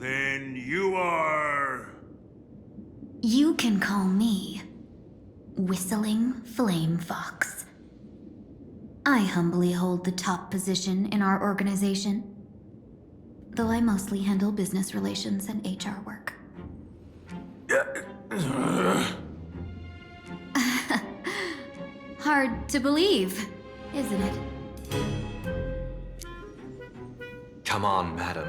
Then you are... You can call me Whistling Flame Fox. I humbly hold the top position in our organization, though I mostly handle business relations and HR work. Hard to believe, isn't it? Come on, madam.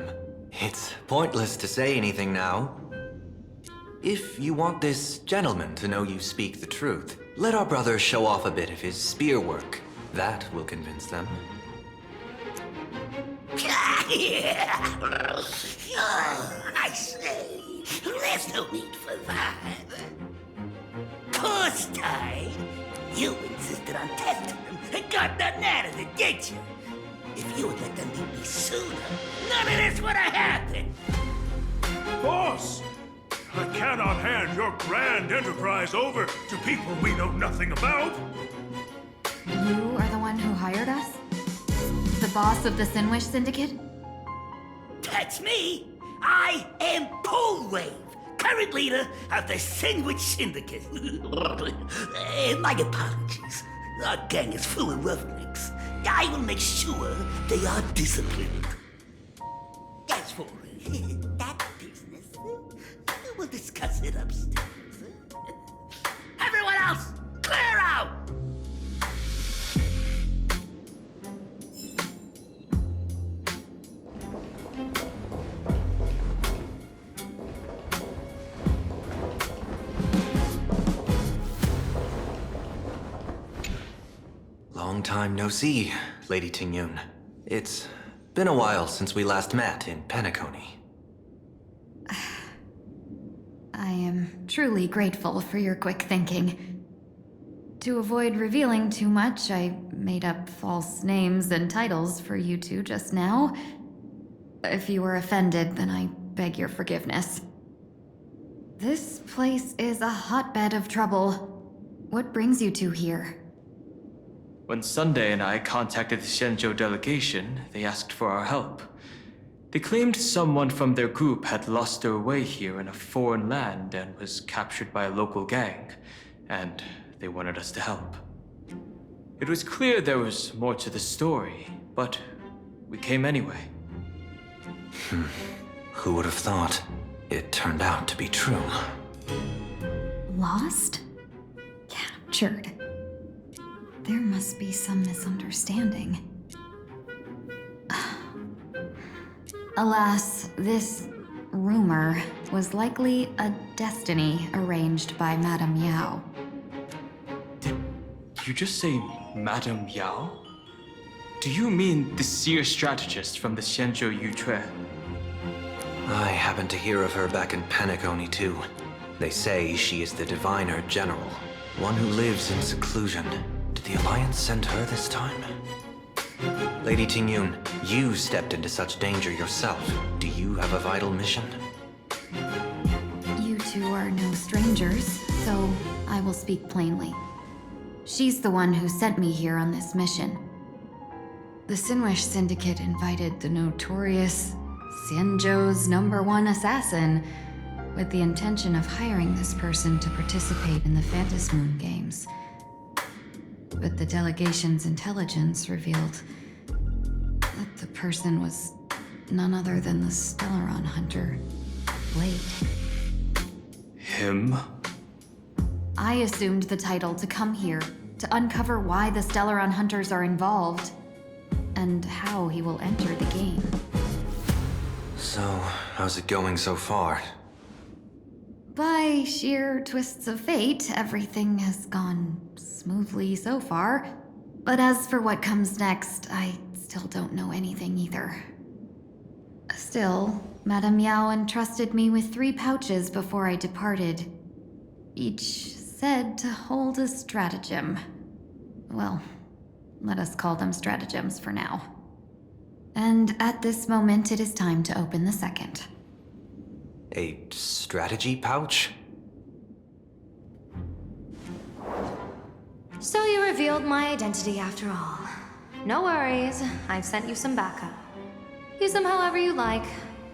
It's pointless to say anything now. If you want this gentleman to know you speak the truth, let our brother show off a bit of his spear work. That will convince them. I say, there's no need for that. Course time. You insisted on testing them and got nothing out of it, did you? If you had let them meet me sooner, none of this would have happened. Boss! I cannot hand your grand enterprise over to people we know nothing about. You are the one who hired us? The boss of the Sinwish Syndicate? That's me. I am Polwave, current leader of the Sandwich Syndicate. My apologies. Our gang is full of roughnecks. I will make sure they are disciplined. As for that business, we'll discuss it upstairs. Everyone else, clear out! Long time no see, Lady Tingyun. It's been a while since we last met in Penacony. I am truly grateful for your quick thinking. To avoid revealing too much, I made up false names and titles for you two just now. If you were offended, then I beg your forgiveness. This place is a hotbed of trouble. What brings you two here? When Sunday and I contacted the Shenzhou delegation, they asked for our help. They claimed someone from their group had lost their way here in a foreign land and was captured by a local gang, and they wanted us to help. It was clear there was more to the story, but we came anyway. Who would have thought? It turned out to be true. Lost? Captured. There must be some misunderstanding. Alas, this rumor was likely a destiny arranged by Madame Yao. Did you just say Madame Yao? Do you mean the seer strategist from the Shenzhou Yutue? I happened to hear of her back in Penacony too. They say she is the Diviner General, one who lives in seclusion. Did the Alliance send her this time? Lady Tingyun, you stepped into such danger yourself. Do you have a vital mission? You two are no strangers, so I will speak plainly. She's the one who sent me here on this mission. The Sinwish Syndicate invited the notorious Xianzhou's #1 assassin with the intention of hiring this person to participate in the Phantasmoon Games. But the delegation's intelligence revealed that the person was none other than the Stellaron hunter, Blade. Him? I assumed the title to come here to uncover why the Stellaron hunters are involved and how he will enter the game. So, how's it going so far? By sheer twists of fate, everything has gone smoothly so far. But as for what comes next, I still don't know anything either. Still, Madame Yao entrusted me with 3 pouches before I departed. Each said to hold a stratagem. Well, let us call them stratagems for now. And at this moment, it is time to open the second. A strategy pouch? So you revealed my identity after all. No worries, I've sent you some backup. Use them however you like.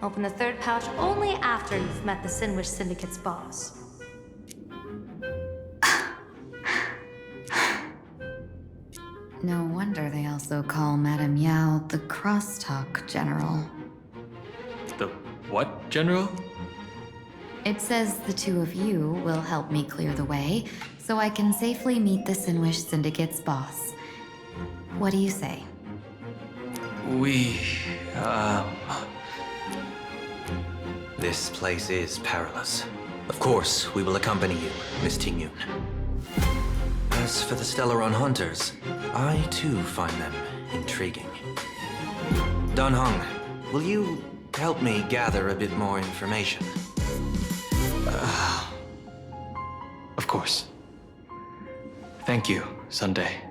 Open the third pouch only after you've met the Sinwish Syndicate's boss. No wonder they also call Madame Yao the Crosstalk General. The what, General? It says the two of you will help me clear the way, so I can safely meet the Sinwish Syndicate's boss. What do you say? This place is perilous. Of course, we will accompany you, Miss Tingyun. As for the Stellaron Hunters, I too find them intriguing. Dan Heng, will you help me gather a bit more information? Of course. Thank you, Sunday.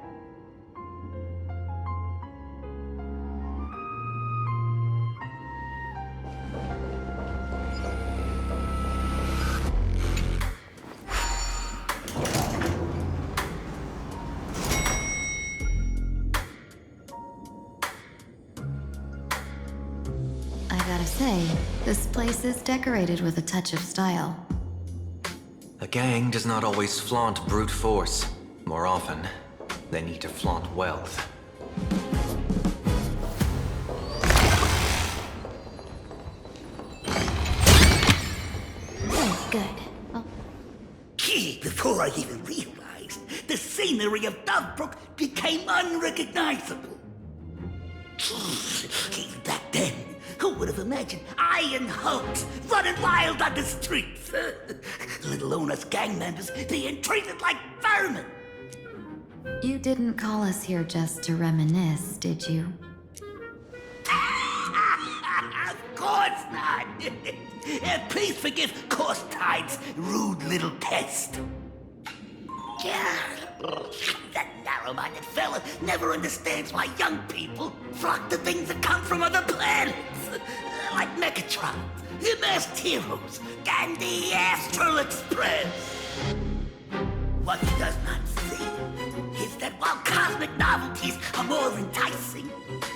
I gotta say, this place is decorated with a touch of style. A gang does not always flaunt brute force. More often, they need to flaunt wealth. Oh, good. Gee, before I even realized, the scenery of Dovebrook became unrecognizable. Gee, back then, who would have imagined iron hulks running wild on the streets? Let alone us gang members being treated like vermin. You didn't call us here just to reminisce, did you? Of course not. Please forgive Corstide's rude little test. Yeah, that narrow-minded fella never understands why young people flock to things that come from other planets. Like Megatron, the Masked Heroes, and the Astral Express. What he does not see is that while cosmic novelties are more enticing,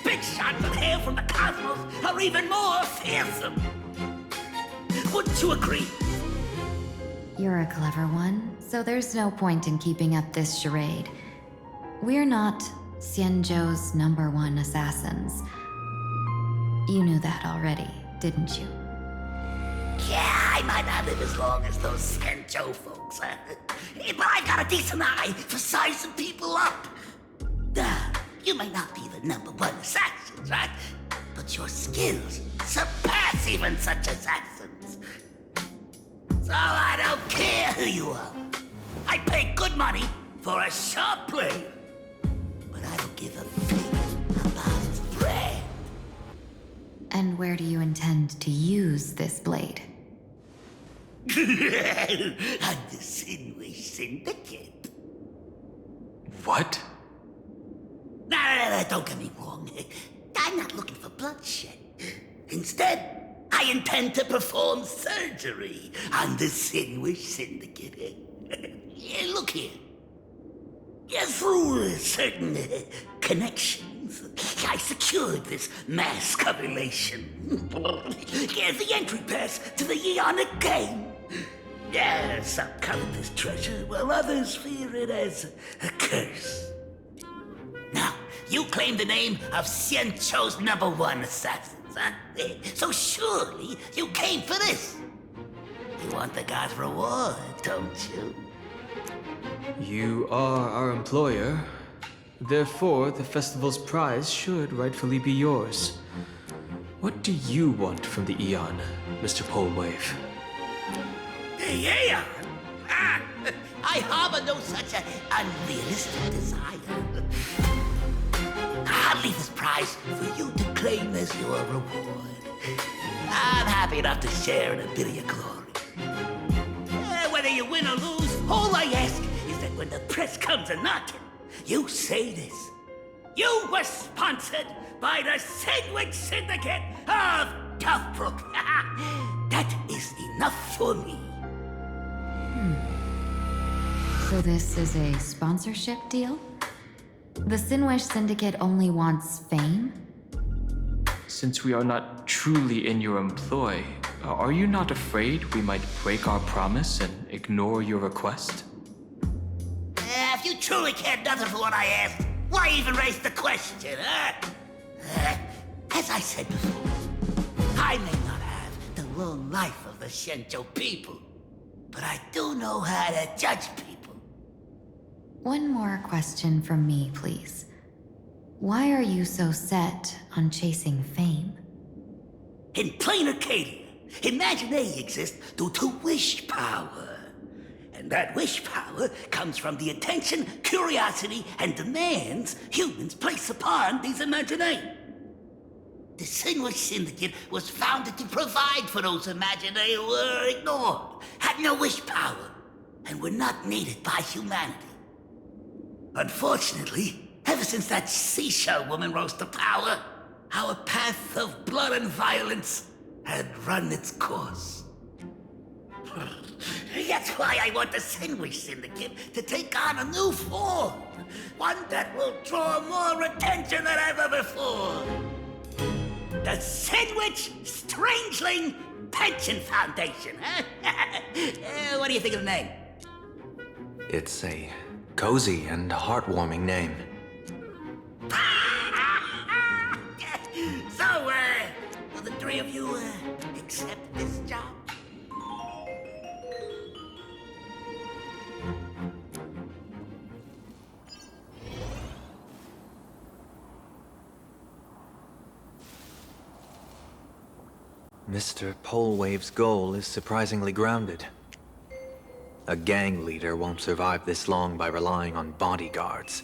big shots of hail from the cosmos are even more fearsome. Wouldn't you agree? You're a clever one, so there's no point in keeping up this charade. We're not Xianzhou's #1 assassins. You knew that already, didn't you? Yeah, I might not live as long as those Xianzhou folks, but I got a decent eye for sizing people up. You may not be the #1 assassins, right? But your skills surpass even such assassins. So I don't care who you are. I pay good money for a sharp blade. But I don't give a fig about its brand. And where do you intend to use this blade? On the Sinwish Syndicate. What? No, don't get me wrong. I'm not looking for bloodshed. Instead, I intend to perform surgery on the Sinwish Syndicate. Look here. Through certain connections, I secured this mass correlation. The entry pass to the Eonic game. Some covet this treasure, while others fear it as a curse. Now, you claim the name of Xianzhou's #1 assassins, huh? So surely you came for this. You want the god's reward, don't you? You are our employer. Therefore, the festival's prize should rightfully be yours. What do you want from the Eon, Mr. Polewave? Eon? I harbor no such an unrealistic desire. I'll leave this prize for you to claim as your reward. I'm happy enough to share in a bit of your glory. Whether you win or lose, all I ask is that when the press comes a-knocking, you say this. You were sponsored by the Sinwish Syndicate of Dovebrook. That is enough for me. So this is a sponsorship deal? The Sinwish Syndicate only wants fame? since we are not truly in your employ, are you not afraid we might break our promise and ignore your request? If you truly cared nothing for what I asked, why even raise the question, huh? As I said before, I may not have the long life of the Shenzhou people, but I do know how to judge people. One more question from me, please. Why are you so set on chasing fame? In plain Arcadia, imagination exists due to wish power. And that wish power comes from the attention, curiosity, and demands humans place upon these imaginations. The Sinwich Syndicate was founded to provide for those imaginations who were ignored, had no wish power, and were not needed by humanity. Unfortunately, ever since that seashell woman rose to power, our path of blood and violence had run its course. That's why I want the Sinwich Syndicate to take on a new form. One that will draw more attention than ever before. The Sinwich Strangeling Pension Foundation, huh? What do you think of the name? It's a cozy and heartwarming name. So, will the three of you, accept this job? Mr. Polewave's goal is surprisingly grounded. A gang leader won't survive this long by relying on bodyguards.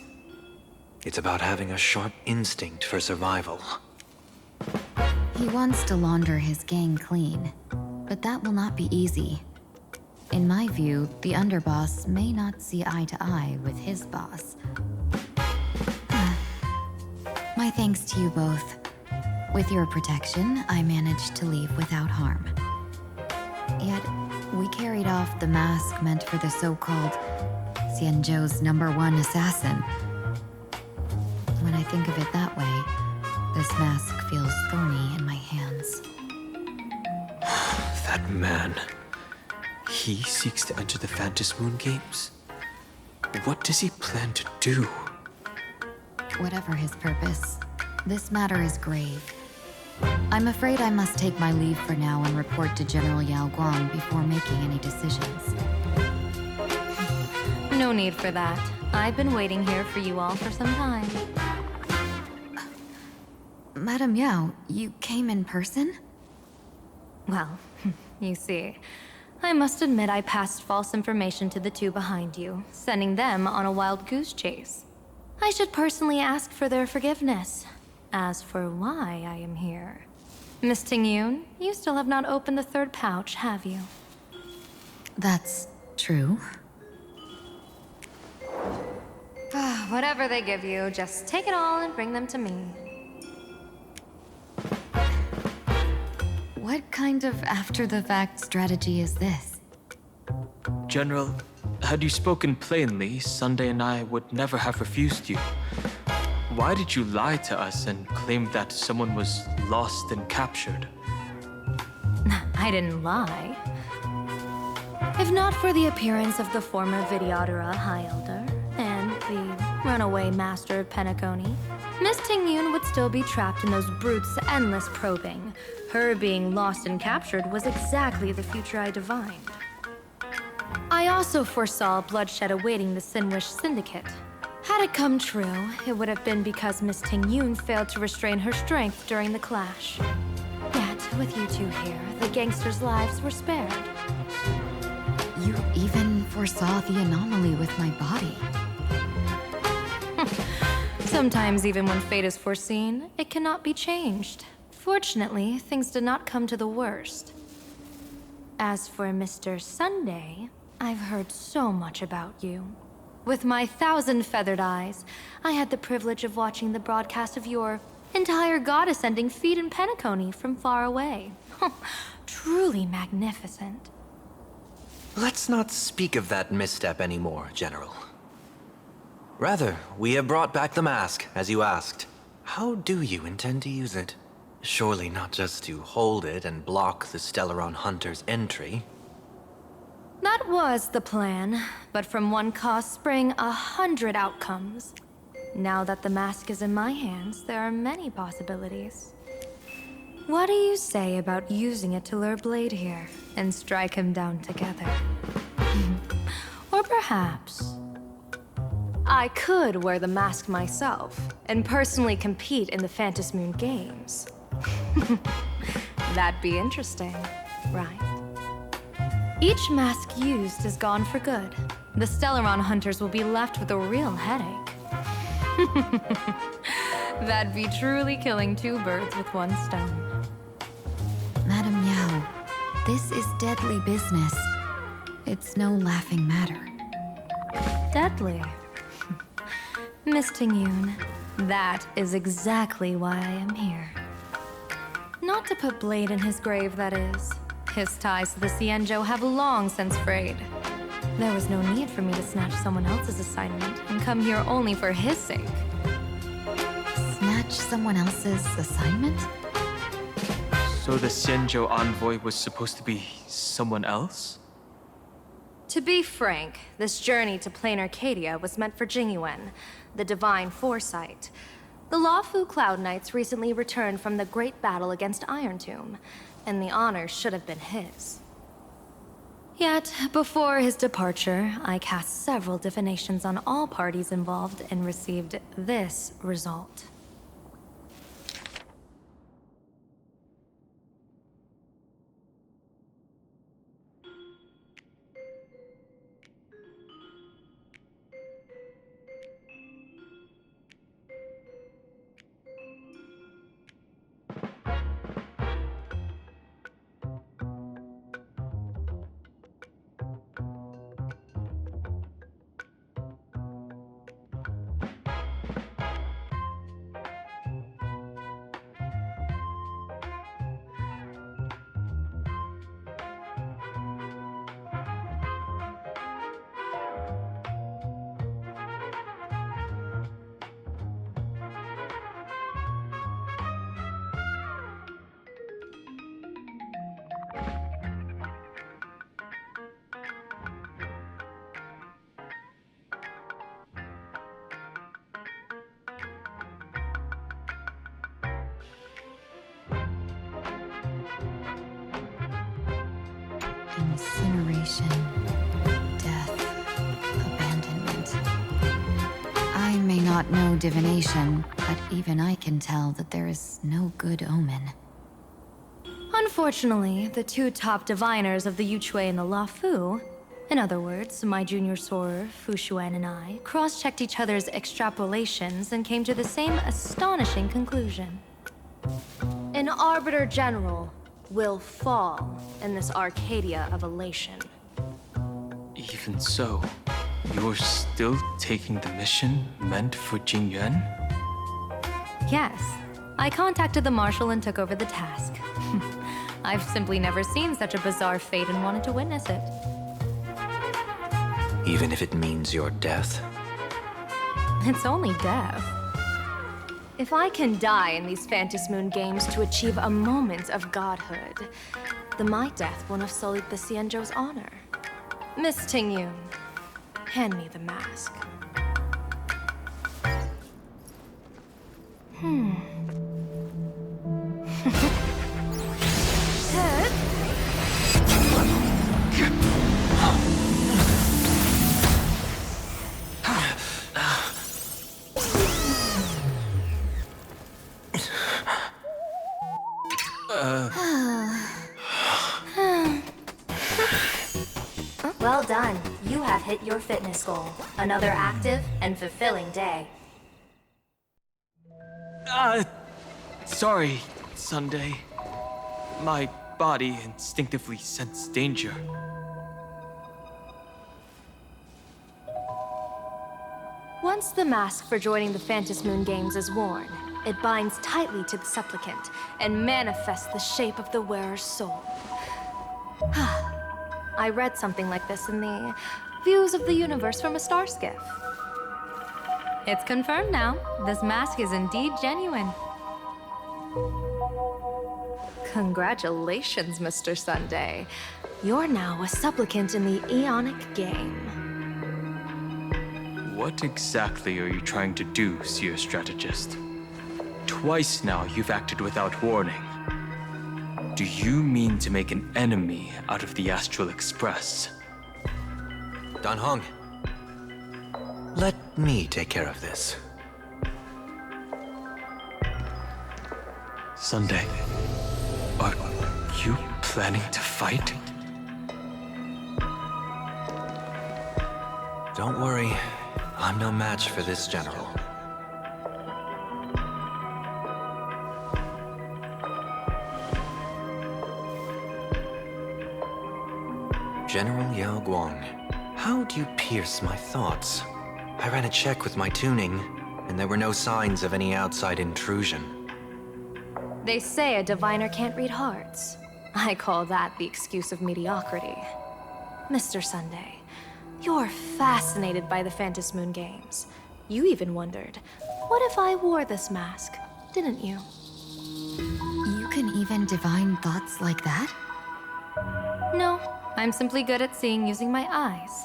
It's about having a sharp instinct for survival. He wants to launder his gang clean, but that will not be easy. In my view, the underboss may not see eye to eye with his boss. My thanks to you both. With your protection, I managed to leave without harm. Yet, we carried off the mask meant for the so-called Xianzhou's #1 assassin. When I think of it that way, this mask feels thorny in my hands. That man. He seeks to enter the Phantom Moon Games? What does he plan to do? Whatever his purpose, this matter is grave. I'm afraid I must take my leave for now and report to General Yao Guang before making any decisions. No need for that. I've been waiting here for you all for some time. Madam Yao, you came in person? Well, you see, I must admit I passed false information to the two behind you, sending them on a wild goose chase. I should personally ask for their forgiveness. As for why I am here, Miss Tingyun, you still have not opened the third pouch, have you? That's true. Whatever they give you, just take it all and bring them to me. What kind of after-the-fact strategy is this? General, had you spoken plainly, Sunday and I would never have refused you. Why did you lie to us and claim that someone was lost and captured? I didn't lie. If not for the appearance of the former Vidyadhara High Elder and the runaway master of Penacony, Miss Tingyun would still be trapped in those brutes' endless probing. Her being lost and captured was exactly the future I divined. I also foresaw bloodshed awaiting the Sinwish Syndicate. Had it come true, it would have been because Miss Tingyun failed to restrain her strength during the clash. Yet, with you two here, the gangsters' lives were spared. You even foresaw the anomaly with my body. Sometimes, even when fate is foreseen, it cannot be changed. Fortunately, things did not come to the worst. As for Mr. Sunday, I've heard so much about you. With my 1,000 feathered eyes, I had the privilege of watching the broadcast of your entire god-ascending feat in Penacony from far away. Truly magnificent. Let's not speak of that misstep anymore, General. Rather, we have brought back the mask, as you asked. How do you intend to use it? Surely not just to hold it and block the Stellaron Hunter's entry. That was the plan, but from one cause sprang 100 outcomes. Now that the mask is in my hands, there are many possibilities. What do you say about using it to lure Blade here and strike him down together? Or perhaps I could wear the mask myself and personally compete in the Phantasmoon Games. That'd be interesting, right? Each mask used is gone for good. The Stellaron hunters will be left with a real headache. That'd be truly killing two birds with one stone. Madam Yao, this is deadly business. It's no laughing matter. Deadly. Miss Tingyun, that is exactly why I am here. Not to put Blade in his grave, that is. His ties to the Xianzhou have long since frayed. There was no need for me to snatch someone else's assignment and come here only for his sake. Snatch someone else's assignment? So the Xianzhou envoy was supposed to be someone else? To be frank, this journey to plain Arcadia was meant for Jingyuan, the divine foresight. The Luofu Cloud Knights recently returned from the great battle against Iron Tomb, and the honor should have been his. Yet, before his departure, I cast several divinations on all parties involved and received this result. Incineration, death, abandonment. I may not know divination, but even I can tell that there is no good omen. Unfortunately, the two top diviners of the Yuchui and the Luofu, in other words, my junior sorer, Fu Xuan, and I, cross-checked each other's extrapolations and came to the same astonishing conclusion. An Arbiter General will fall in this Arcadia of elation. Even so, you're still taking the mission meant for Jingyuan? Yes, I contacted the Marshal and took over the task. I've simply never seen such a bizarre fate and wanted to witness it. Even if it means your death? It's only death. If I can die in these Phantasmoon Games to achieve a moment of godhood, then my death won't have sullied the Xianzhou's honor. Miss Tingyun, hand me the mask. Well done. You have hit your fitness goal. Another active and fulfilling day. Sorry, Sunday. My body instinctively sensed danger. Once the mask for joining the Phantasmoon Games is worn, it binds tightly to the supplicant and manifests the shape of the wearer's soul. I read something like this in the Views of the Universe from a Star Skiff. It's confirmed now. This mask is indeed genuine. Congratulations, Mr. Sunday. You're now a supplicant in the Eonic game. What exactly are you trying to do, Seer Strategist? Twice now you've acted without warning. Do you mean to make an enemy out of the Astral Express? Dan Heng, let me take care of this. Sunday, are you planning to fight? Don't worry, I'm no match for this general. General Yao Guang, how do you pierce my thoughts? I ran a check with my tuning, and there were no signs of any outside intrusion. They say a diviner can't read hearts. I call that the excuse of mediocrity. Mr. Sunday, you're fascinated by the Phantom Moon games. You even wondered, what if I wore this mask, didn't you? You can even divine thoughts like that? No, I'm simply good at seeing using my eyes.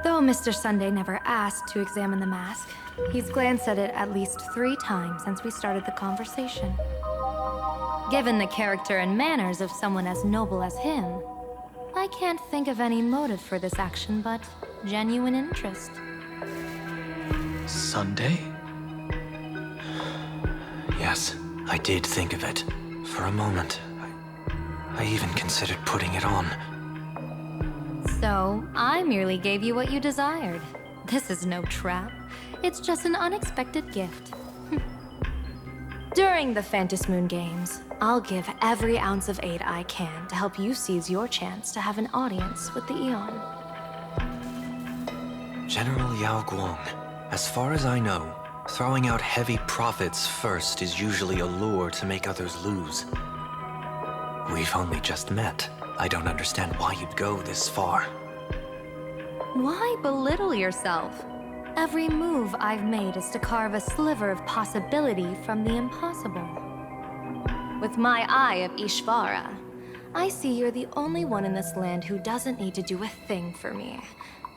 Though Mr. Sunday never asked to examine the mask, he's glanced at it at least 3 times since we started the conversation. Given the character and manners of someone as noble as him, I can't think of any motive for this action but genuine interest. Sunday? Yes, I did think of it. For a moment, I even considered putting it on. So, I merely gave you what you desired. This is no trap. It's just an unexpected gift. During the Phantom Moon games, I'll give every ounce of aid I can to help you seize your chance to have an audience with the Eon. General Yao Guang, as far as I know, throwing out heavy profits first is usually a lure to make others lose. We've only just met. I don't understand why you'd go this far. Why belittle yourself? Every move I've made is to carve a sliver of possibility from the impossible. With my eye of Ishvara, I see you're the only one in this land who doesn't need to do a thing for me.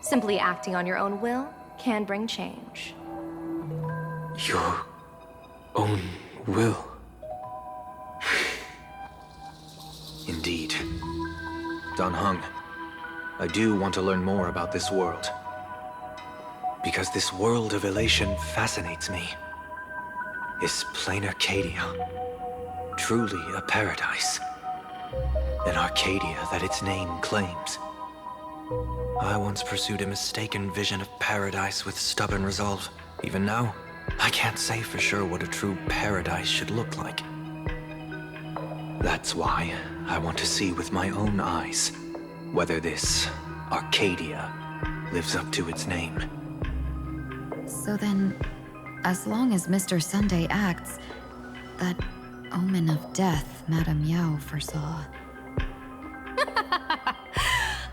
Simply acting on your own will can bring change. Your own will? Indeed. Dan Heng, I do want to learn more about this world. Because this world of elation fascinates me. Is plain Arcadia truly a paradise? An Arcadia that its name claims. I once pursued a mistaken vision of paradise with stubborn resolve. Even now, I can't say for sure what a true paradise should look like. That's why I want to see with my own eyes whether this Arcadia lives up to its name. So then, as long as Mr. Sunday acts, that omen of death Madame Yao foresaw.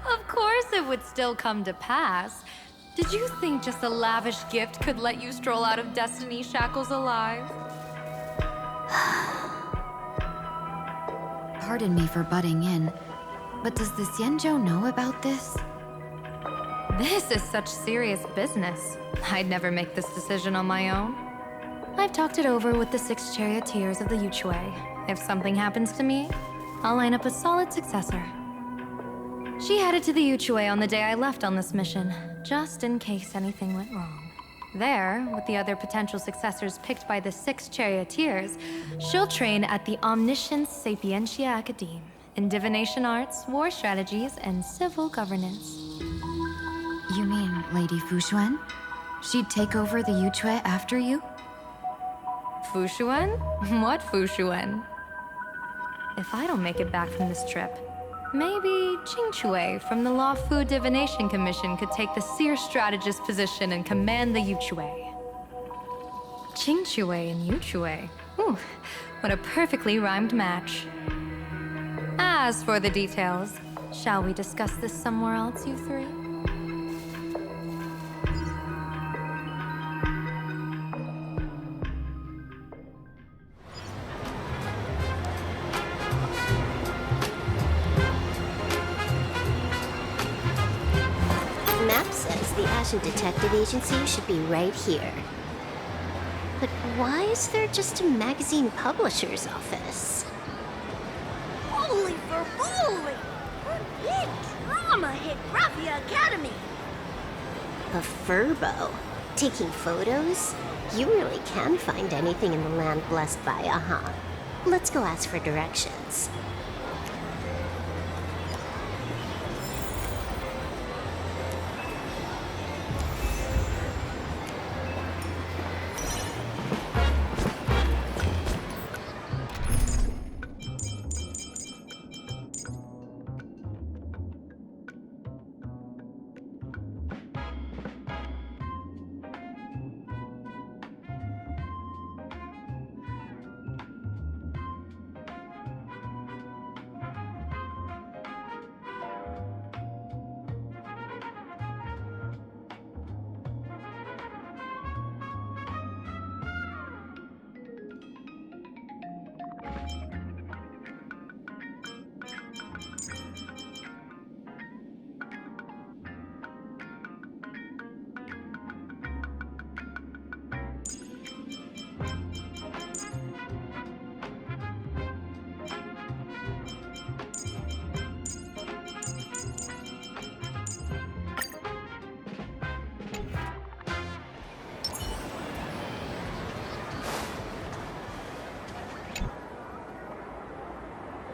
Of course it would still come to pass. Did you think just a lavish gift could let you stroll out of Destiny's shackles alive? Pardon me for butting in, but does the Xianzhou know about this? This is such serious business. I'd never make this decision on my own. I've talked it over with the 6 charioteers of the Yuchue. If something happens to me, I'll line up a solid successor. She headed to the Yuchue on the day I left on this mission, just in case anything went wrong. There, with the other potential successors picked by the 6 charioteers, she'll train at the Omniscience Sapientia Academe in divination arts, war strategies, and civil governance. You mean Lady Fushuan? She'd take over the Yuchue after you? Fushuan? What Fushuan? If I don't make it back from this trip, maybe Qingchue from the Law Fu Divination Commission could take the Seer Strategist position and command the Yuchue. Qingchue and Yuchue. Ooh, what a perfectly rhymed match. As for the details, shall we discuss this somewhere else, you 3? map says the Ashen Detective Agency should be right here. But why is there just a magazine publisher's office? Holy for holy! A big drama hit Raffia Academy! A furbo? Taking photos? You really can find anything in the land blessed by, huh? Let's go ask for directions.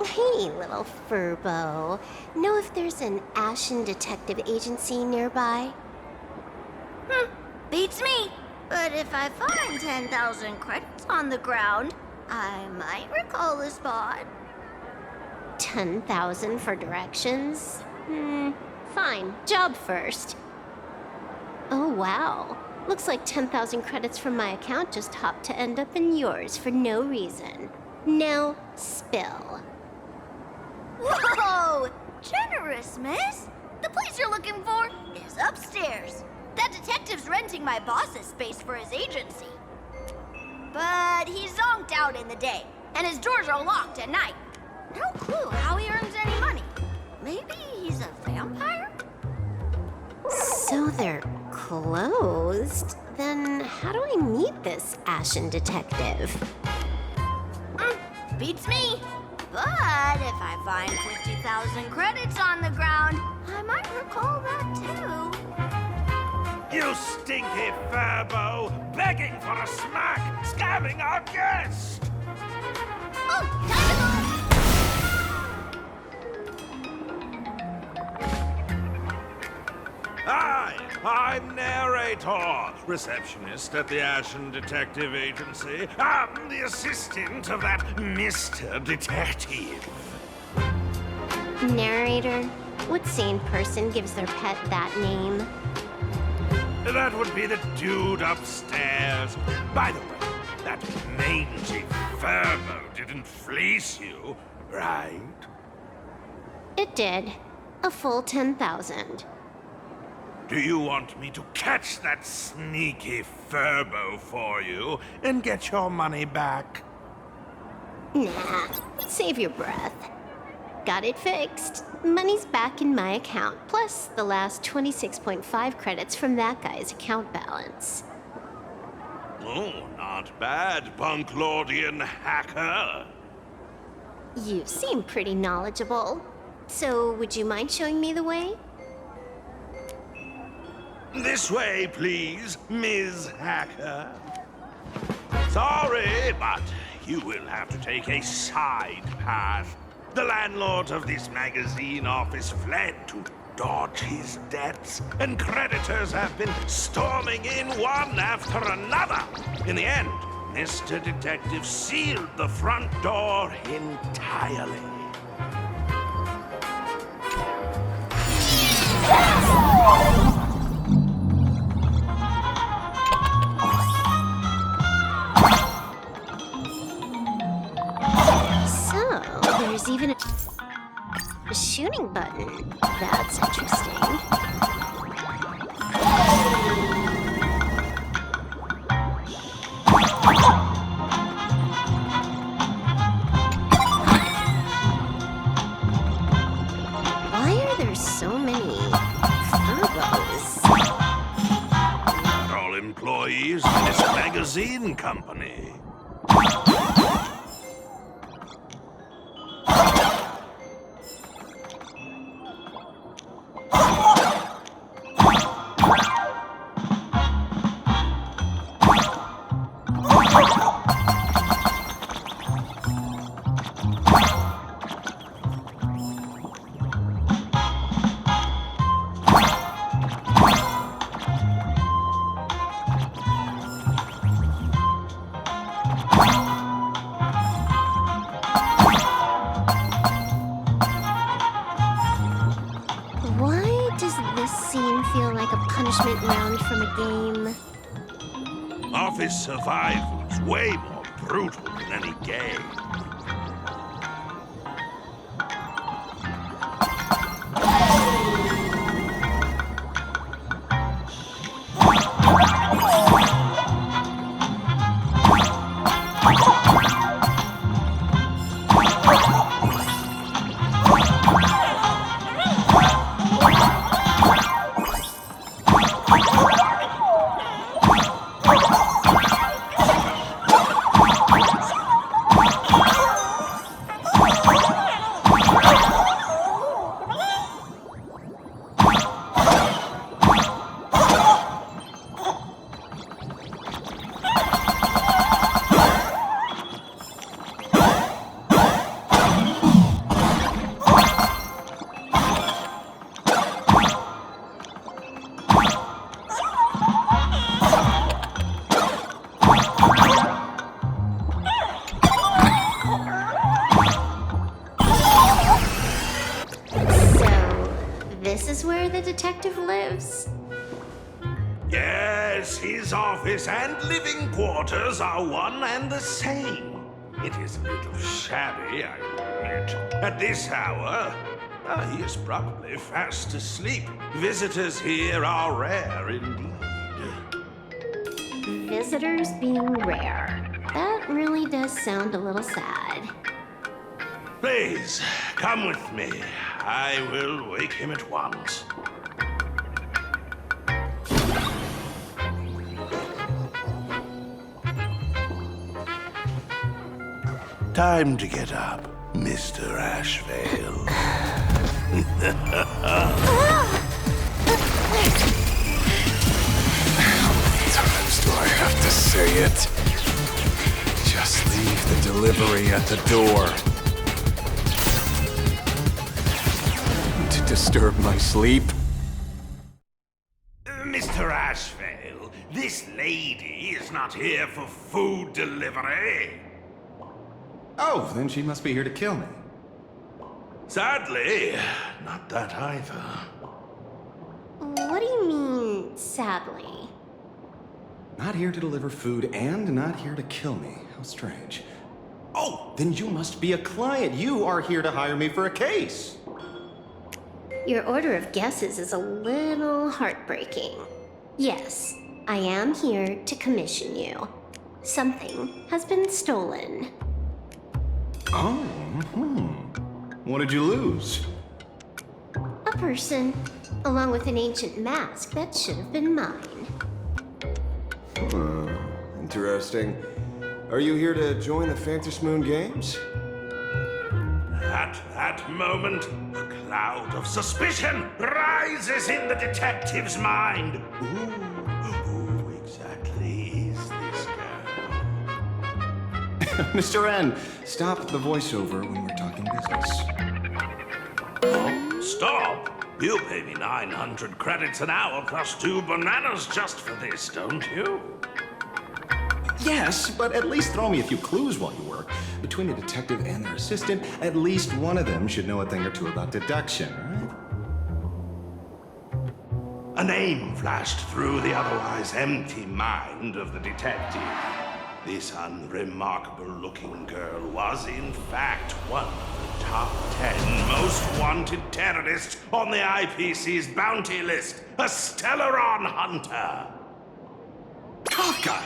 Hey, little furbo. Know if there's an Ashen Detective Agency nearby? Beats me. But if I find 10,000 credits on the ground, I might recall the spot. 10,000 for directions? Fine. Job first. Oh, wow. Looks like 10,000 credits from my account just hopped to end up in yours for no reason. Now, spill. Whoa! Generous, miss. The place you're looking for is upstairs. That detective's renting my boss's space for his agency. But he's zonked out in the day, and his doors are locked at night. No clue how he earns any money. Maybe he's a vampire? So they're closed? Then how do I meet this Ashen Detective? Beats me. But if I find 50,000 credits on the ground, I might recall that too. You stinky furbo! Begging for a smack! Scamming our guest! Oh, time to Hi, I'm Narrator, receptionist at the Ashen Detective Agency. I'm the assistant of that Mr. Detective. Narrator? What sane person gives their pet that name? That would be the dude upstairs. By the way, that mangy furbo didn't fleece you, right? It did. A full 10,000. Do you want me to catch that sneaky furbo for you and get your money back? Nah, save your breath. Got it fixed. Money's back in my account, plus the last 26.5 credits from that guy's account balance. Oh, not bad, Bunklordian hacker. You seem pretty knowledgeable. So, would you mind showing me the way? This way, please, Ms. Hacker. Sorry, but you will have to take a side path. The landlord of this magazine office fled to dodge his debts, and creditors have been storming in one after another. In the end, Mr. Detective sealed the front door entirely. There's even a shooting button. That's interesting. Why are there so many furbos? employees of this magazine company. Why does this scene feel like a punishment round from a game? Office survival's way more brutal than any game. This is where the detective lives? Yes, his office and living quarters are one and the same. It is a little shabby, I admit. At this hour, he is probably fast asleep. Visitors here are rare indeed. Visitors being rare. That really does sound a little sad. Please, come with me. I will wake him at once. Time to get up, Mr. Ashvale. How many times do I have to say it? Just leave the delivery at the door. To disturb my sleep? Mr. Ashvale, this lady is not here for food delivery. Oh, then she must be here to kill me. Sadly, not that either. What do you mean, sadly? Not here to deliver food and not here to kill me. How strange. Oh, then you must be a client. You are here to hire me for a case. Your order of guesses is a little heartbreaking. Yes, I am here to commission you. Something has been stolen. Oh, What did you lose? A person, along with an ancient mask that should have been mine. Interesting. Are you here to join the Phantom Moon Games? At that moment, a cloud of suspicion rises in the detective's mind. Who exactly is this girl? Mr. N, stop the voiceover when we're talking business. Oh, stop! You pay me 900 credits an hour plus 2 bananas just for this, don't you? Yes, but at least throw me a few clues while you work. Between a detective and their assistant, at least one of them should know a thing or two about deduction, right? A name flashed through the otherwise empty mind of the detective. This unremarkable-looking girl was, in fact, one of the top 10 most wanted terrorists on the IPC's bounty list, a Stellaron hunter. Kafka!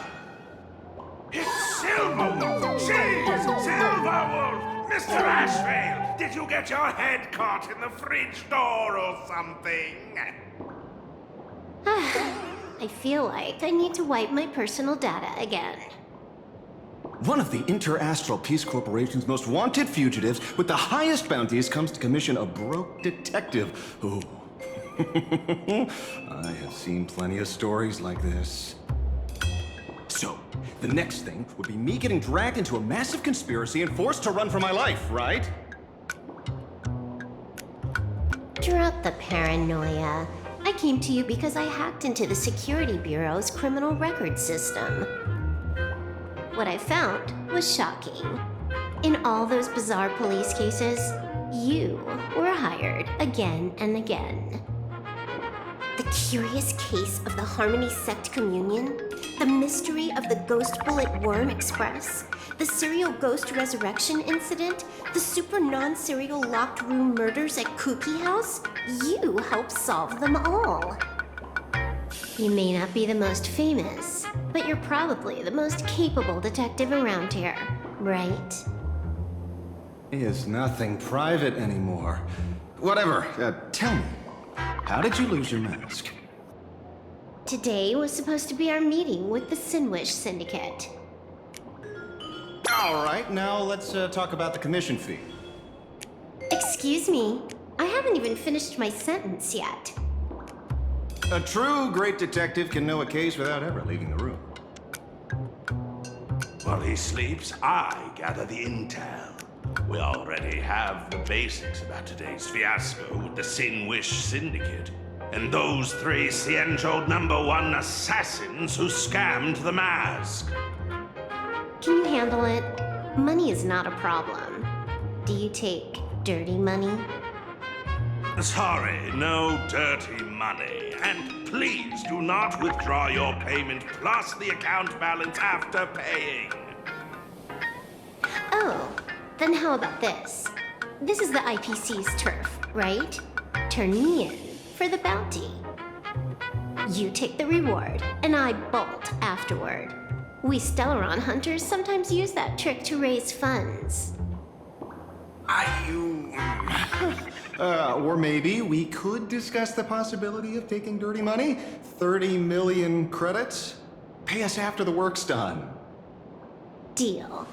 It's Silverwolf! She's Silverwolf! Mr. Ashvale, did you get your head caught in the fridge door or something? I I feel like I need to wipe my personal data again. One of the Interastral Peace Corporation's most wanted fugitives with the highest bounties comes to commission a broke detective. Ooh. I have seen plenty of stories like this. So, the next thing would be me getting dragged into a massive conspiracy and forced to run for my life, right? Drop the paranoia. I came to you because I hacked into the Security Bureau's criminal record system. What I found was shocking. In all those bizarre police cases, you were hired again and again. The curious case of the Harmony Sect Communion, the mystery of the Ghost Bullet Worm Express, the serial ghost resurrection incident, the super non-serial locked room murders at Kooky House, you helped solve them all. You may not be the most famous, but you're probably the most capable detective around here, right? Is nothing private anymore. Whatever, tell me, how did you lose your mask? Today was supposed to be our meeting with the Sinwish Syndicate. All right, now let's talk about the commission fee. Excuse me, I haven't even finished my sentence yet. A true great detective can know a case without ever leaving the room. While he sleeps, I gather the intel. We already have the basics about today's fiasco with the Sinwish Syndicate and those 3 Ciencho #1 assassins who scammed the mask. Can you handle it? Money is not a problem. Do you take dirty money? Sorry, no dirty money. And please do not withdraw your payment plus the account balance after paying. Oh, then how about this? This is the IPC's turf, right? Turn me in for the bounty. You take the reward, and I bolt afterward. We Stellaron hunters sometimes use that trick to raise funds. Or maybe we could discuss the possibility of taking dirty money? 30 million credits? Pay us after the work's done. Deal.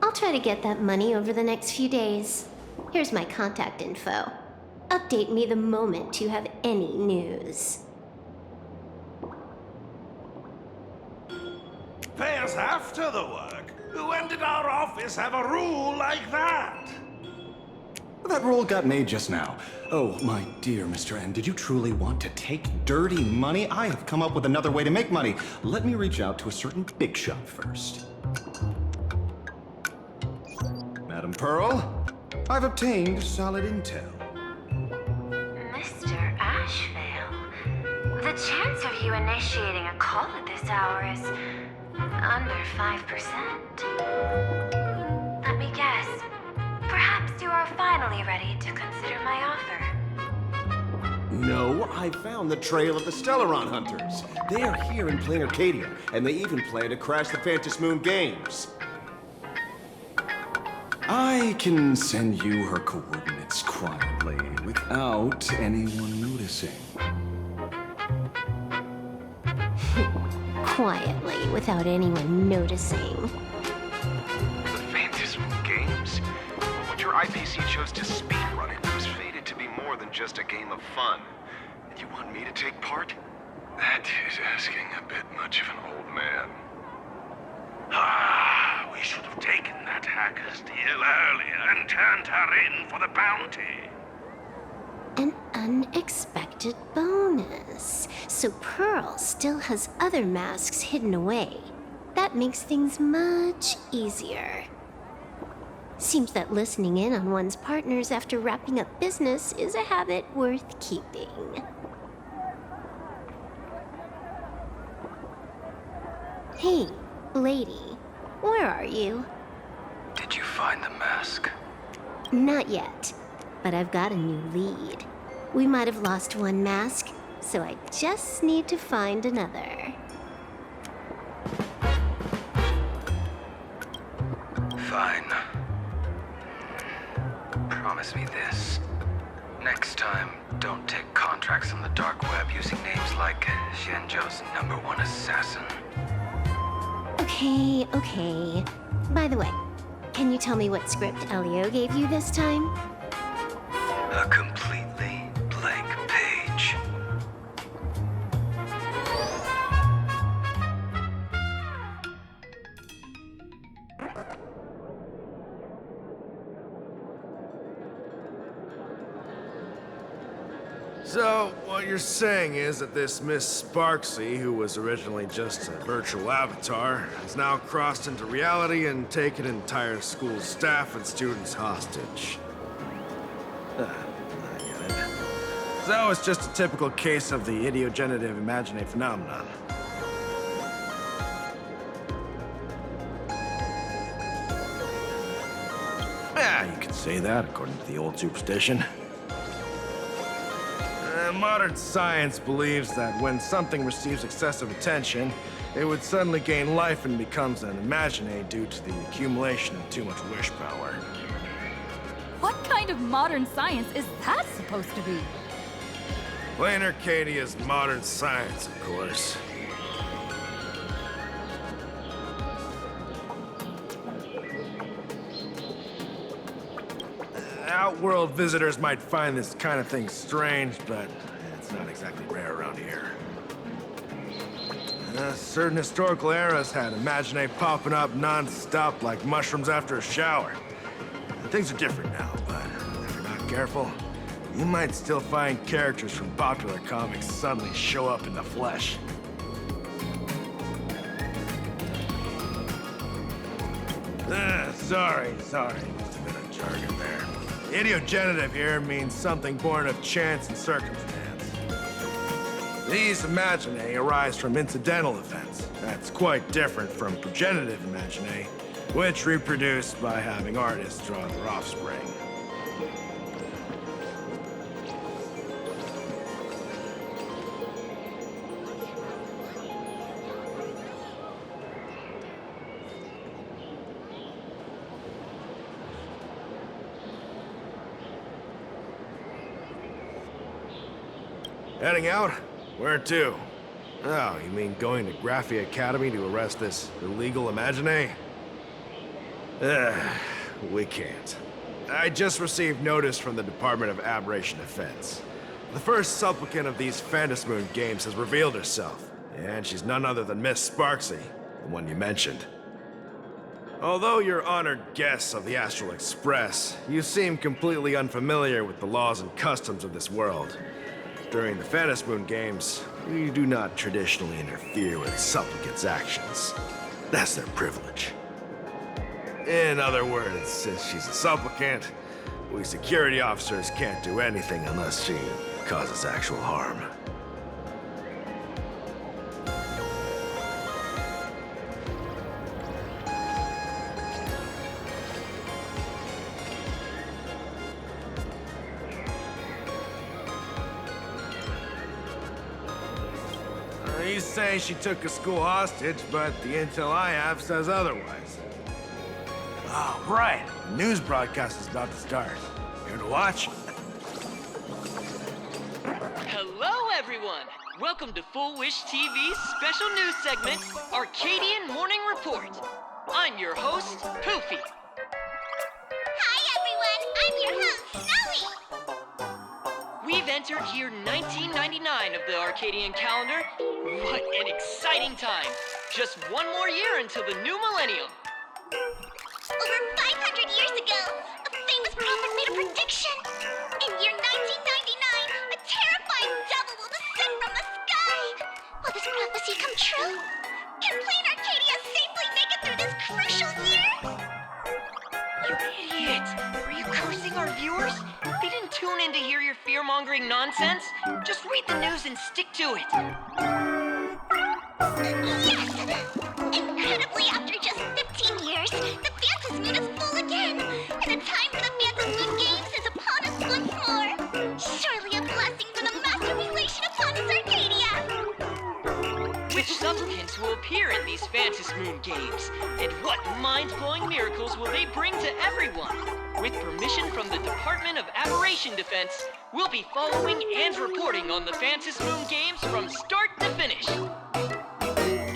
I'll try to get that money over the next few days. Here's my contact info. Update me the moment you have any news. Pay us after the work? When did our office have a rule like that? That rule got made just now. Oh, my dear Mr. N, did you truly want to take dirty money? I have come up with another way to make money. Let me reach out to a certain big shot first. Madam Pearl, I've obtained solid intel. Mr. Ashvale, the chance of you initiating a call at this hour is under 5%. Let me guess. Perhaps you are finally ready to consider my offer. No, I found the trail of the Stellaron hunters. They are here in plain Arcadia, and they even plan to crash the Phantom Moon games. I can send you her coordinates quietly, without anyone noticing. Quietly, without anyone noticing. The Phantom Games? What your IPC chose to speedrun it was fated to be more than just a game of fun. And you want me to take part? That is asking a bit much of an old man. We should have taken that hacker's deal earlier and turned her in for the bounty. An unexpected bonus. So Pearl still has other masks hidden away. That makes things much easier. Seems that listening in on one's partners after wrapping up business is a habit worth keeping. Hey, lady, where are you? Did you find the mask? Not yet, but I've got a new lead. We might have lost one mask, so I just need to find another. Fine. Promise me this. Next time, don't take contracts on the dark web using names like Xianzhou's #1 assassin. Okay. By the way, can you tell me what script Elio gave you this time? A completely blank page. So, what you're saying is that this Miss Sparksy, who was originally just a virtual avatar, has now crossed into reality and taken entire school staff and students hostage. I get it. So it's just a typical case of the idiogenerative imagine phenomenon. Yeah, you could say that according to the old superstition. Modern science believes that when something receives excessive attention, it would suddenly gain life and becomes an imagine due to the accumulation of too much wish power. What kind of modern science is that supposed to be? Plain Arcadia's modern science, of course. Outworld visitors might find this kind of thing strange, but it's not exactly rare around here. Certain historical eras had imagine popping up non-stop like mushrooms after a shower. Things are different now, but if you're not careful, you might still find characters from popular comics suddenly show up in the flesh. Sorry. Just a bit of jargon there. Idiogenerative here means something born of chance and circumstance. These imaginae arise from incidental events. That's quite different from progenitive imaginae, which reproduce by having artists draw their offspring. Heading out? Where to? Oh, you mean going to Graphia Academy to arrest this illegal imagine? We can't. I just received notice from the Department of Aberration Defense. The first supplicant of these Phantasmoon games has revealed herself, and she's none other than Miss Sparksy, the one you mentioned. Although you're honored guests of the Astral Express, you seem completely unfamiliar with the laws and customs of this world. During the Phantasmoon games, we do not traditionally interfere with supplicants' actions. That's their privilege. In other words, since she's a supplicant, we security officers can't do anything unless she causes actual harm. You say she took a school hostage, but the intel I have says otherwise. Oh, right. The news broadcast is about to start. Here to watch? Hello, everyone. Welcome to Full Wish TV's special news segment, Arcadian Morning Report. I'm your host, Poofy. Hi, everyone. I'm your host, Snowy. We've entered year 1999 of the Arcadian calendar. What an exciting time. Just one more year until the new millennium. Over 500 years ago, a famous prophet made a prediction. In year 1999, a terrifying devil will descend from the sky. Will this prophecy come true? Can Plain Arcadia safely make it through this crucial year? You idiot! Are you cursing our viewers? They didn't tune in to hear your fear-mongering nonsense. Just read the news and stick to it. Yes! Incredibly, after just 15 years, the Phantasmoon is full again, and the time for the Phantasmoon Games is upon us once more. Surely a blessing from the master relation upon us, Arcadia! Which supplicants will appear in these Phantasmoon games? And what mind-blowing miracles will they bring to everyone? with permission from the Department of Aberration Defense, we'll be following and reporting on the Phantom Moon Games from start to finish.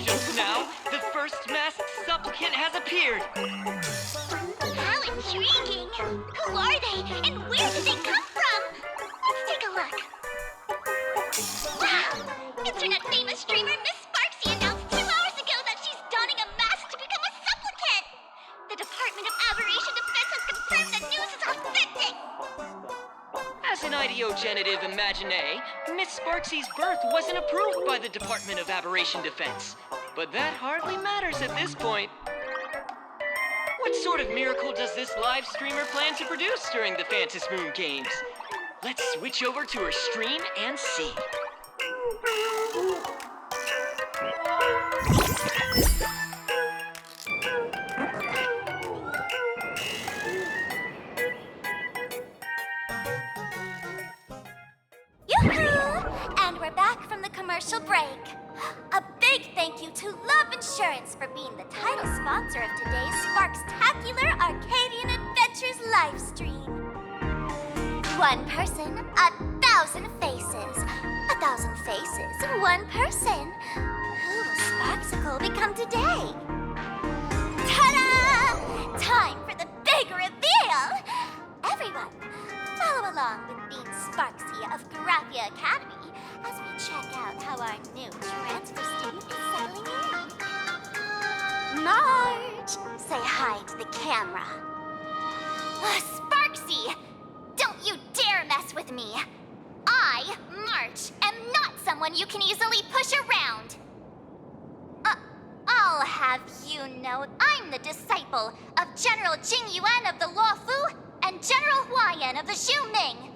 Just now, the first masked supplicant has appeared. How intriguing! Who are they, and where did they come from? Let's take a look. Wow! Internet famous streamer Miss Sparksy announced 2 hours ago that she's donning a mask to become a supplicant! The Department of Aberration Defense has confirmed that news is authentic! As an ideogenitive imagine, Miss Sparksy's birth wasn't approved by the Department of Aberration Defense. But that hardly matters at this point. What sort of miracle does this live streamer plan to produce during the Phantom Moon Games? Let's switch over to her stream and see. Yoo-hoo! And we're back from the commercial break. A big thank you to Love Insurance for being the title sponsor of today's Sparkstacular Arcadian Adventures livestream. 1 person, 1,000 faces. 1,000 faces, 1 person. Who will Sparksicle become today? Ta-da! Time for the big reveal! Everyone, follow along with Dean Sparksy of Graphia Academy as we check out how our new transfer student is settling in. Marge, say hi to the camera. Sparksy, don't you dare mess with me. I, March, am not someone you can easily push around. I'll have you know I'm the disciple of General Jing Yuan of the Luofu and General Huayan of the Xu Ming.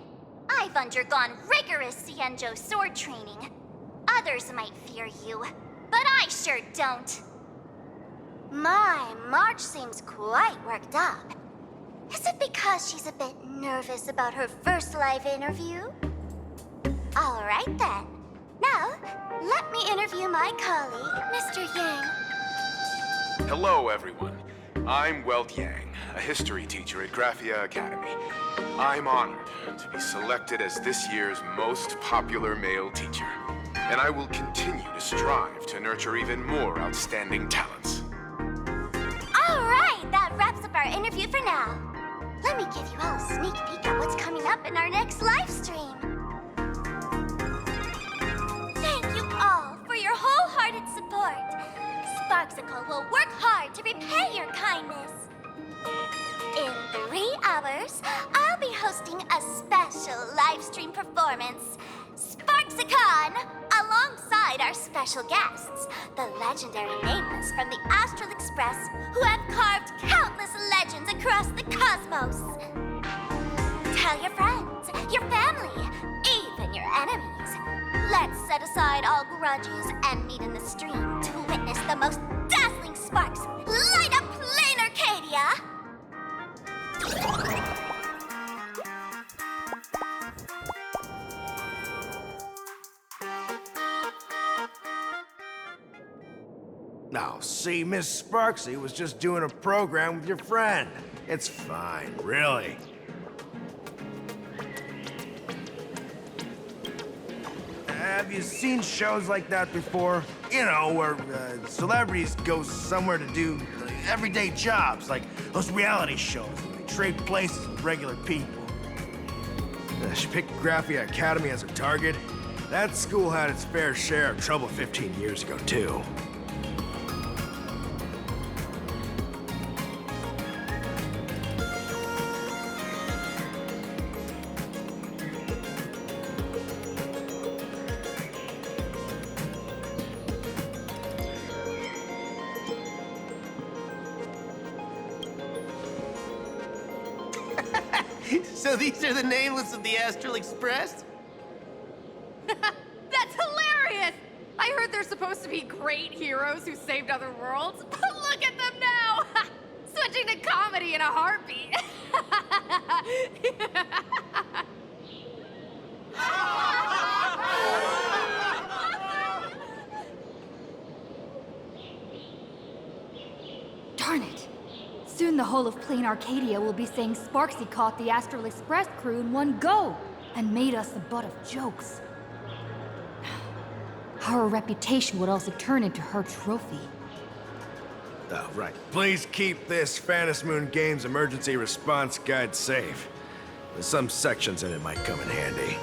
I've undergone rigorous Xianzhou sword training. Others might fear you, but I sure don't. My, March seems quite worked up. Is it because she's a bit nervous about her first live interview? All right then. Now, let me interview my colleague, Mr. Yang. Hello, everyone. I'm Welt Yang, a history teacher at Graphia Academy. I'm honored to be selected as this year's most popular male teacher, and I will continue to strive to nurture even more outstanding talents. All right, that wraps up our interview for now. Let me give you all a sneak peek at what's coming up in our next live stream. Thank you all for your wholehearted support. Sparksicle will work hard to repay your kindness. In 3 hours, I'll be hosting a special live stream performance, Sparksicon, alongside our special guests, the legendary nameless from the Astral Express, who have carved countless legends across the cosmos. Tell your friends, your family, even your enemies. Let's set aside all grudges and meet in the stream to witness the most dazzling sparks light up plain Arcadia! Now, see, Miss Sparksy was just doing a program with your friend. It's fine, really. Have you seen shows like that before? You know, where celebrities go somewhere to do everyday jobs, like those reality shows where they trade places with regular people. She picked Graphia Academy as a target. That school had its fair share of trouble 15 years ago, too. So these are the nameless of the Astral Express? That's hilarious! I heard they're supposed to be great heroes who saved other worlds, but look at them now! Switching to comedy in a heartbeat. Darn it. Soon the whole of Plain Arcadia will be saying Sparksy caught the Astral Express crew in one go and made us the butt of jokes. Our reputation would also turn into her trophy. Oh, right. Please keep this Phantasmoon Games emergency response guide safe. Some sections in it might come in handy.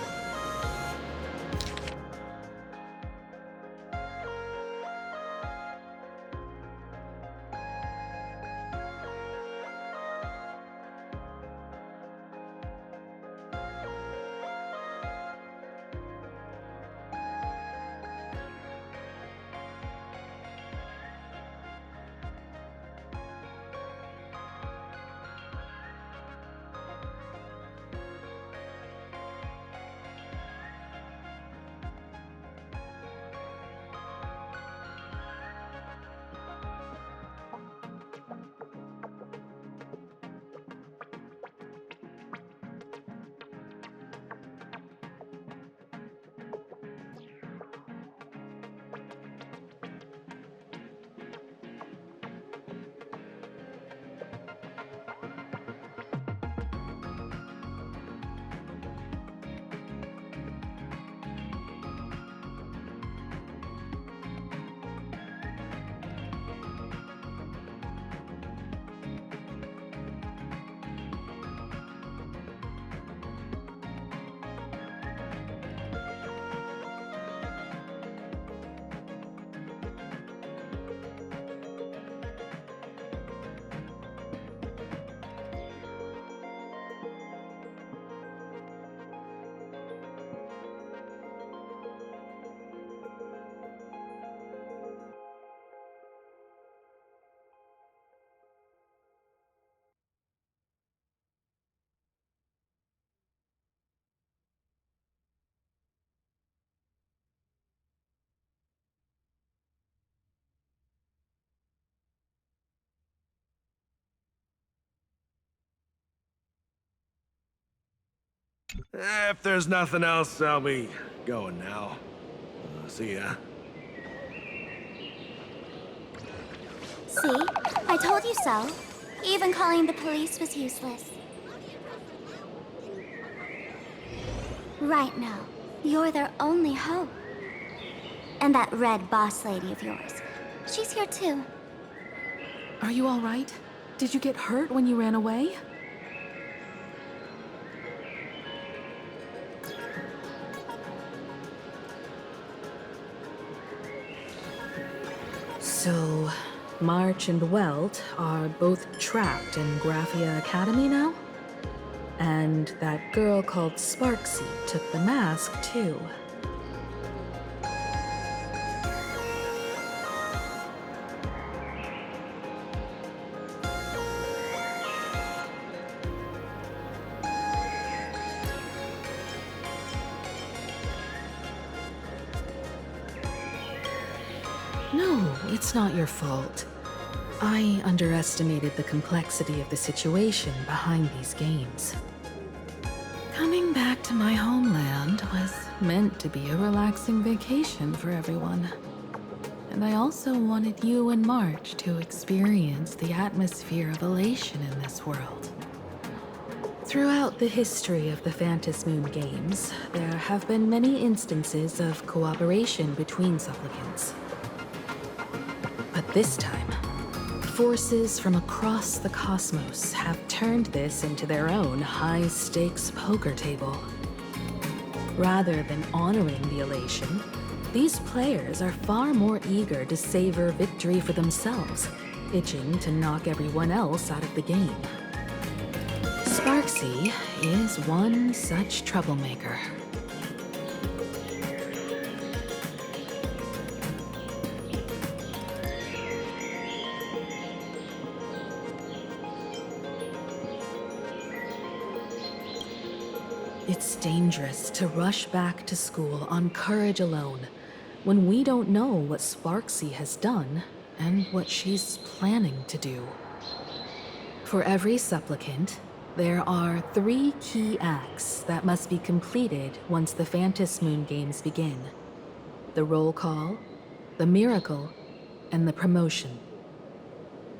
If there's nothing else, I'll be going now. See ya. See? I told you so. Even calling the police was useless. Right now, you're their only hope. And that red boss lady of yours. She's here too. Are you all right? Did you get hurt when you ran away? So, March and Welt are both trapped in Graphia Academy now? And that girl called Sparksy took the mask, too. No, it's not your fault. I underestimated the complexity of the situation behind these games. Coming back to my homeland was meant to be a relaxing vacation for everyone. And I also wanted you and March to experience the atmosphere of elation in this world. Throughout the history of the Phantasmoon Games, there have been many instances of cooperation between supplicants. But this time, forces from across the cosmos have turned this into their own high-stakes poker table. Rather than honoring the elation, these players are far more eager to savor victory for themselves, itching to knock everyone else out of the game. Sparksy is one such troublemaker. It's dangerous to rush back to school on courage alone when we don't know what Sparksy has done and what she's planning to do. For every supplicant, there are 3 key acts that must be completed once the Phantasmoon Games begin. The roll call, the miracle, and the promotion.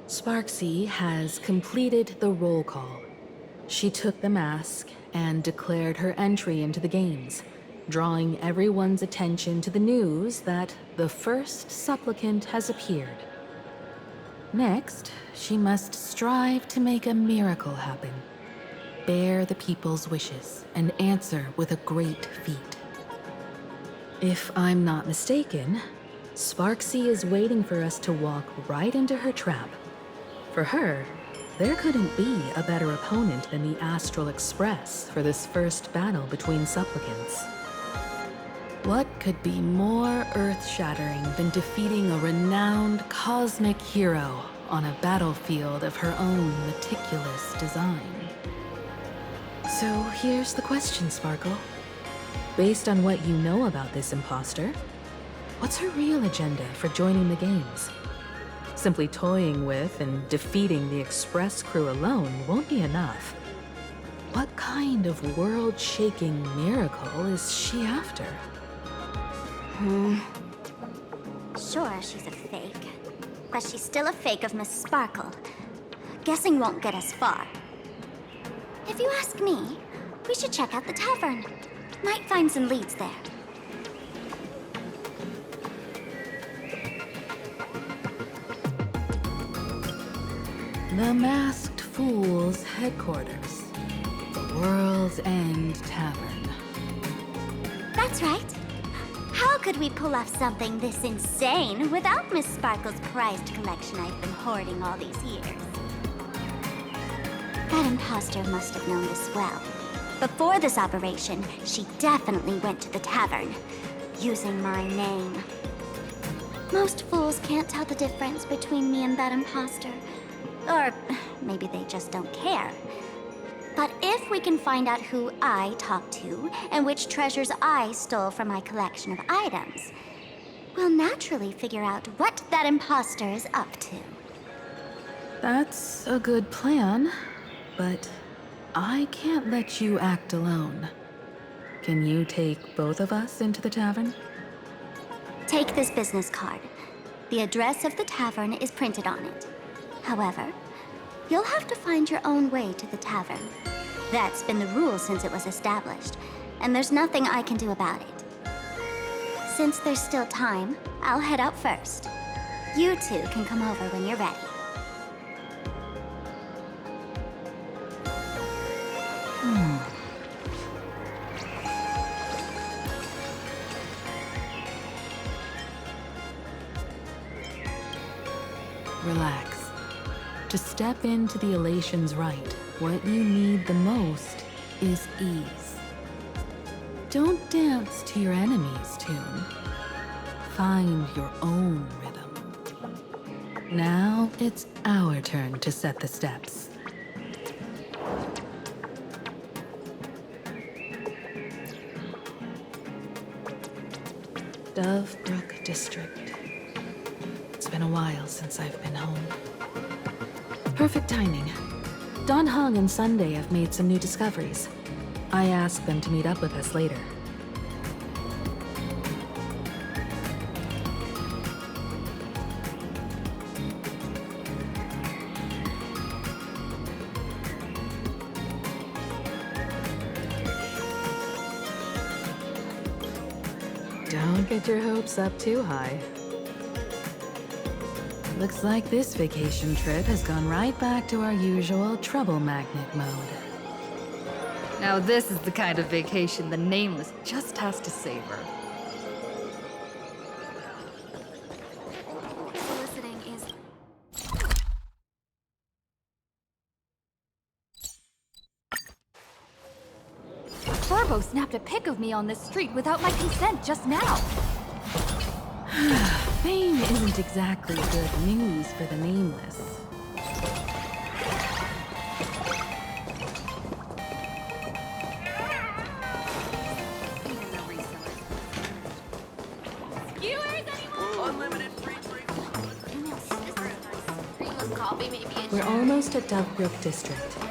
Sparksy has completed the roll call. She took the mask and declared her entry into the games, drawing everyone's attention to the news that the first supplicant has appeared. Next, she must strive to make a miracle happen, bear the people's wishes, and answer with a great feat. If I'm not mistaken, Sparksy is waiting for us to walk right into her trap. For her, there couldn't be a better opponent than the Astral Express for this first battle between supplicants. What could be more earth-shattering than defeating a renowned cosmic hero on a battlefield of her own meticulous design? So here's the question, Sparkle. Based on what you know about this imposter, what's her real agenda for joining the games? Simply toying with and defeating the Express crew alone won't be enough. What kind of world-shaking miracle is she after? Sure, she's a fake. But she's still a fake of Miss Sparkle. Guessing won't get us far. If you ask me, we should check out the tavern. Might find some leads there. The Masked Fool's headquarters. The World's End Tavern. That's right. How could we pull off something this insane without Miss Sparkle's prized collection I've been hoarding all these years? That imposter must have known this well. Before this operation, she definitely went to the tavern, using my name. Most fools can't tell the difference between me and that imposter. Or maybe they just don't care. But if we can find out who I talked to and which treasures I stole from my collection of items, we'll naturally figure out what that imposter is up to. That's a good plan, but I can't let you act alone. Can you take both of us into the tavern? Take this business card. The address of the tavern is printed on it. However, you'll have to find your own way to the tavern. That's been the rule since it was established, and there's nothing I can do about it. Since there's still time, I'll head out first. You two can come over when you're ready. Relax. To step into the Elation's right, what you need the most is ease. Don't dance to your enemy's tune. Find your own rhythm. Now it's our turn to set the steps. Dovebrook District. It's been a while since I've been home. Perfect timing. Don Hung and Sunday have made some new discoveries. I asked them to meet up with us later. Don't get your hopes up too high. Looks like this vacation trip has gone right back to our usual trouble magnet mode. Now this is the kind of vacation the Nameless just has to savor. Soliciting is... Turbo snapped a pic of me on the street without my consent just now. Fame isn't exactly good news for the Nameless. We're almost at Dovebrook District.